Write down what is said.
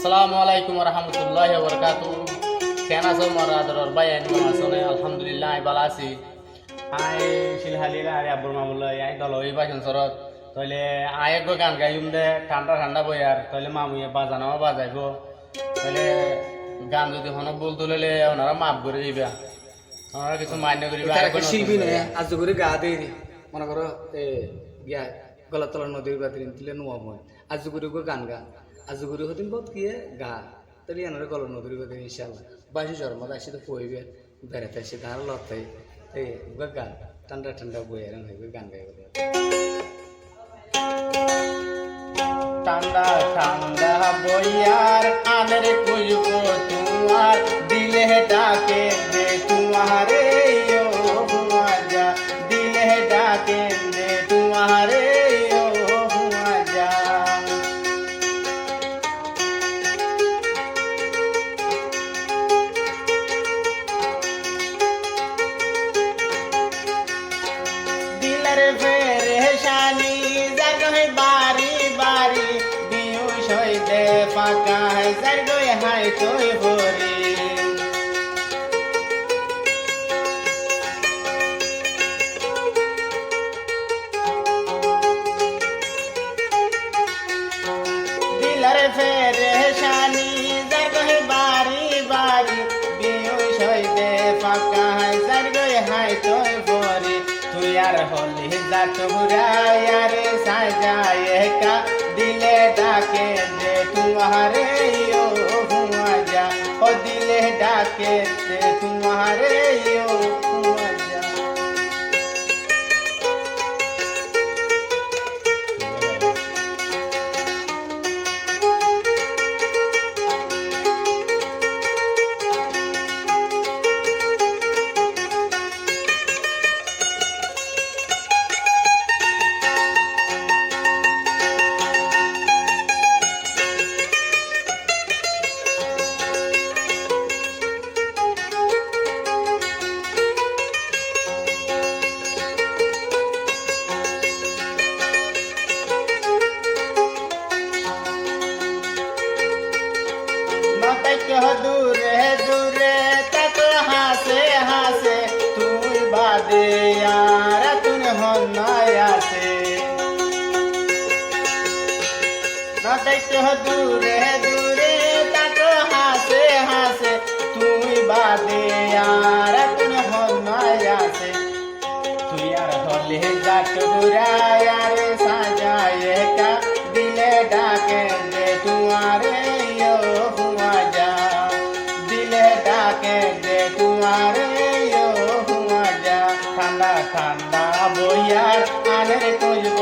আসসালামু আলাইকুম রহমতুল্লাহ বরকাত। কেন আছো মোর আদরর ভাই? আলহামদুলিল্লাহ আমি ভালো আছি। আই শিলহালিলা আরে আব্বুর মামুল্লাহ আই দল ওই পাইছেন সরত তাইলে আই এক গান গাইম দে ঠান্ডা ঠান্ডা বই আর তাইলে মামুয়ে বাজানো বাজাইব তাইলে গান যদি হন বল তুলেলে ওনারা মাফ করে দিবা, ওনারা কিছু মান্য করিবা। শিল্পী নয় আজ করে গা দিয়ে মনে করো গিয়া গলা তলার নদীর বাতিল তুলে নোয়া মই আজ করে গান গা আজ করে হতিন বহুত গিয়ে গা তাহলে এনারে গলার নদীর বাতিল ইনশাল্লাহ বাইশে জন্মত আসি তো কইবে বেড়াতে আসি তার লতাই এই গান ঠান্ডা ঠান্ডা বই আর হইবে গান গাইবে। ঠান্ডা ঠান্ডা বইয়ার আনের কইব তোমার দিলে ডাকে দে তোমারে ও হুয়াজা, দিলে ডাকে দে তোমারে ও হুয়াজা। দিলের ফেরেশানি জাগে বাড়ি বাড়ি বিউষ হইতে ফাঁকা জাগে হাই তুই ভরি। দিলের ফেরেশানি জাগে বাড়ি বাড়ি বিউষ হইতে ফাঁকা জাগে হাই তুই ভরি। তুই আর হলি যাত বুড়ায়ারে সাজায়ে কা দিলে ডাকে দে তোমারে ও হুয়াজা, ও দিলে ডাকে দে তোমারে ও হুয়াজা। দূরে দূরে তত হাসে হাসে তুই বাদে আর তুন হন্যায় আসে। দূরে দূরে তত হাসে হাসে তুই বাদে আর তুন হন্যায় আসে। তুই আর হলে যাক বুড়ায় আর সাজায় কা দিলে ডাকে দে তোমারে ও হুয়াজা, দিলে ডাকে দে তোমারে ও হুয়াজা। ঠান্ডা ঠান্ডা বইয়ার আনের কইব